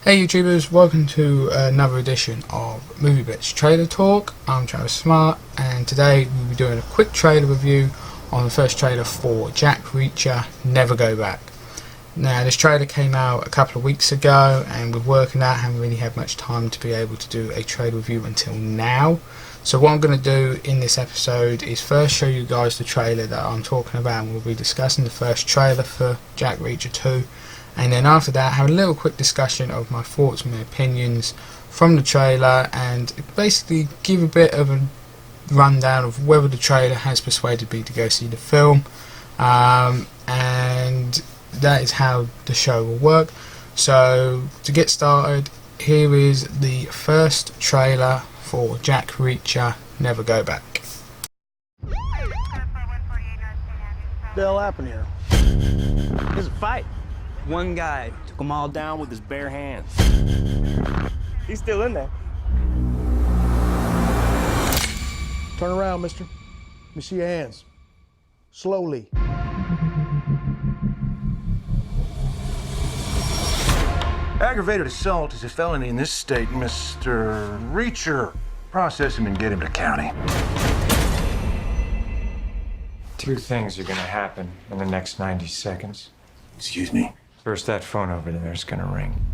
Hey YouTubers, welcome to another edition of Movie Blitz Trailer Talk. I'm Travis Smart, and today we'll be doing a quick trailer review on the first trailer for Jack Reacher, Never Go Back. Now this trailer came out a couple of weeks ago, and with working out, I haven't really had much time to be able to do a trailer review until now. So what I'm going to do in this episode is first show you guys the trailer that I'm talking about, and we'll be discussing the first trailer for Jack Reacher 2. And then after that, have a little quick discussion of my thoughts and my opinions from the trailer, and basically give a bit of a rundown of whether the trailer has persuaded me to go see the film. And that is how the show will work. So to get started, here is the first trailer for Jack Reacher, Never Go Back. What the hell happened here? There's a fight. One guy took them all down with his bare hands. He's still in there. Turn around, mister. Let me see your hands. Slowly. Aggravated assault is a felony in this state, Mr. Reacher. Process him and get him to county. Two things are gonna happen in the next 90 seconds. Excuse me? First, that phone over there is gonna ring.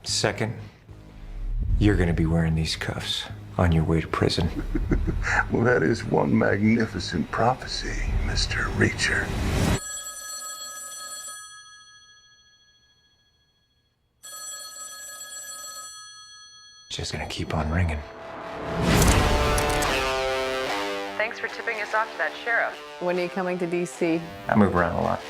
Second, you're gonna be wearing these cuffs on your way to prison. Well, that is one magnificent prophecy, Mr. Reacher. Just gonna keep on ringing. Thanks for tipping us off to that sheriff. When are you coming to D.C.? I move around a lot.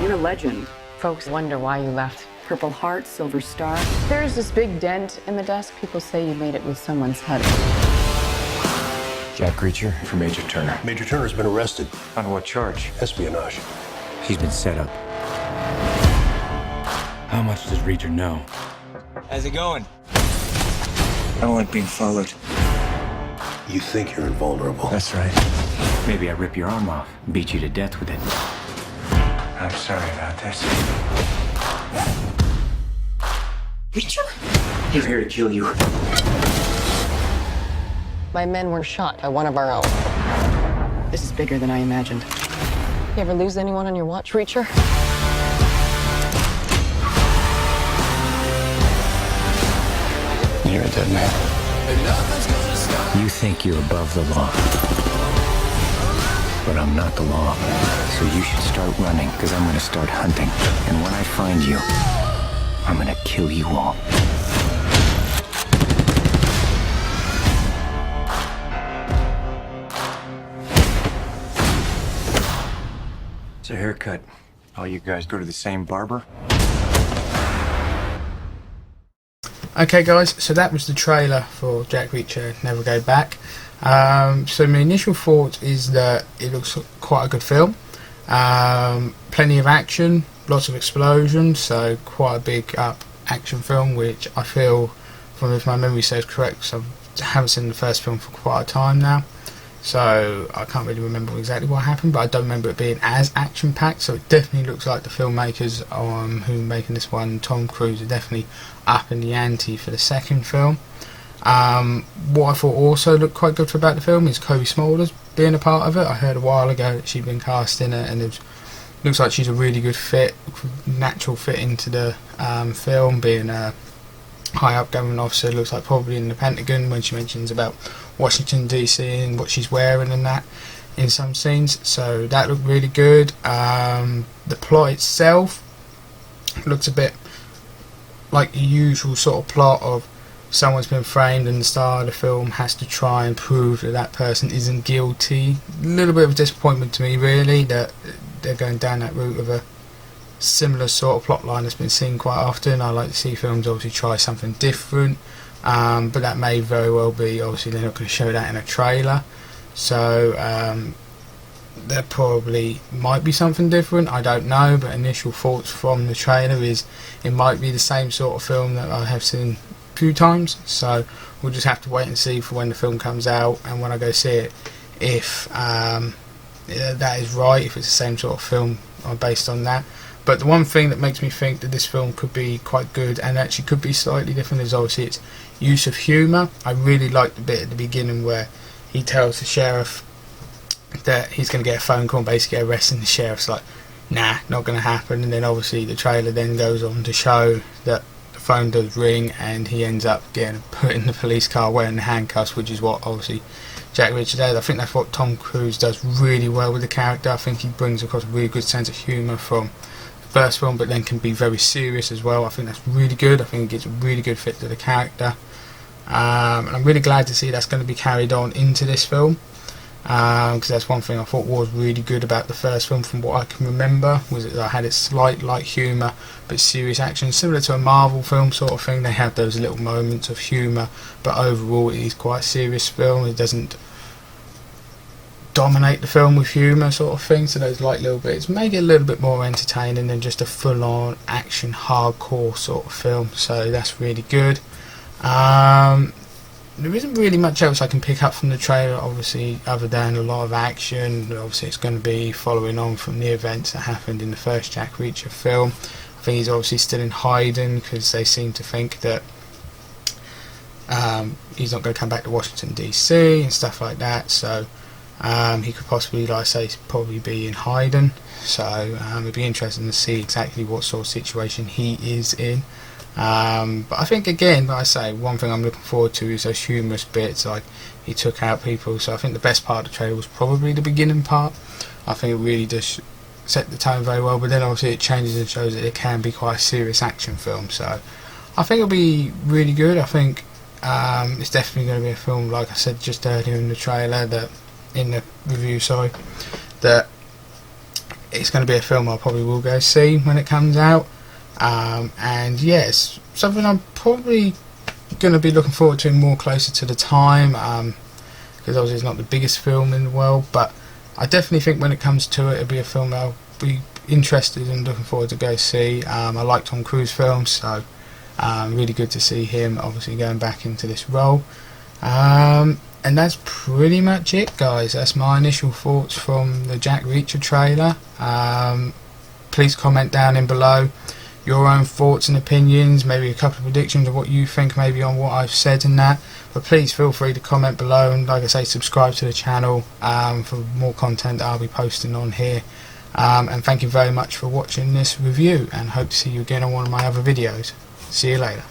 You're a legend. Folks wonder why you left. Purple Heart, Silver Star. There's this big dent in the desk. People say you made it with someone's head. Jack Reacher for Major Turner. Major Turner's been arrested. On what charge? Espionage. He's been set up. How much does Reacher know? How's it going? I don't like being followed. You think you're invulnerable. That's right. Maybe I rip your arm off and beat you to death with it. I'm sorry about this. Reacher? He's here to kill you. My men were shot by one of our own. This is bigger than I imagined. You ever lose anyone on your watch, Reacher? You're a dead man. You think you're above the law. But I'm not the law. So you should start running, because I'm going to start hunting. And when I find you, I'm going to kill you all. It's a haircut. All you guys go to the same barber? Okay guys, so that was the trailer for Jack Reacher, Never Go Back. So my initial thought is that it looks quite a good film. Plenty of action, lots of explosions, so quite a big up action film, which I feel, from if my memory serves correct, because I haven't seen the first film for quite a time now, so I can't really remember exactly what happened, but I don't remember it being as action packed. So it definitely looks like the filmmakers who are making this one, Tom Cruise, are definitely up in the ante for the second film. What I thought also looked quite good about the film is Kobe Smulders being a part of it. I heard a while ago that she'd been cast in it, and it looks like she's a really good fit, natural fit into the film, being a high up government officer. Looks like probably in the Pentagon, when she mentions about Washington DC and what she's wearing and that in some scenes. So that looked really good. The plot itself looks a bit like the usual sort of plot of someone's been framed, and the star of the film has to try and prove that that person isn't guilty. A little bit of a disappointment to me, really, that they're going down that route of a similar sort of plot line that's been seen quite often. I like to see films obviously try something different, but that may very well be, obviously they're not going to show that in a trailer, so there probably might be something different, I don't know. But initial thoughts from the trailer is it might be the same sort of film that I have seen a few times, so we'll just have to wait and see for when the film comes out, and when I go see it, if that is right, if it's the same sort of film based on that. But the one thing that makes me think that this film could be quite good and actually could be slightly different is obviously its use of humour. I really liked the bit at the beginning where he tells the sheriff that he's going to get a phone call and basically arresting the sheriff's like, nah, not going to happen. And then obviously the trailer then goes on to show that the phone does ring and he ends up getting put in the police car wearing the handcuffs, which is what obviously Jack Reacher does. I think that's what Tom Cruise does really well with the character. I think he brings across a really good sense of humour from the first film, but then can be very serious as well. I think that's really good. I think it gives a really good fit to the character. And I'm really glad to see that's going to be carried on into this film, because that's one thing I thought was really good about the first film from what I can remember, was that I had its slight light humour but serious action, similar to a Marvel film sort of thing. They have those little moments of humour, but overall it is quite a serious film. It doesn't dominate the film with humour sort of thing, so those light little bits make it a little bit more entertaining than just a full on action hardcore sort of film, so that's really good. There isn't really much else I can pick up from the trailer, obviously, other than a lot of action. Obviously it's going to be following on from the events that happened in the first Jack Reacher film. I think he's obviously still in hiding because they seem to think that he's not going to come back to Washington DC and stuff like that, so he could possibly, like I say, probably be in hiding. So it'd be interesting to see exactly what sort of situation he is in. But I think, again, like I say, one thing I'm looking forward to is those humorous bits, like he took out people. So I think the best part of the trailer was probably the beginning part. I think it really does set the tone very well, but then obviously it changes and shows that it can be quite a serious action film. So I think it'll be really good. I think it's definitely going to be a film, like I said just earlier in the trailer, that in the review, sorry, that it's going to be a film I probably will go see when it comes out. And yes, something I'm probably going to be looking forward to more closer to the time, because obviously it's not the biggest film in the world, but I definitely think when it comes to it, it'll be a film that I'll be interested in, looking forward to go see. I like Tom Cruise films, so really good to see him obviously going back into this role. And that's pretty much it, guys. That's my initial thoughts from the Jack Reacher trailer. Please comment down in below your own thoughts and opinions, maybe a couple of predictions of what you think maybe on what I've said and that, but please feel free to comment below, and like I say, subscribe to the channel for more content that I'll be posting on here. And thank you very much for watching this review, and hope to see you again on one of my other videos. See you later.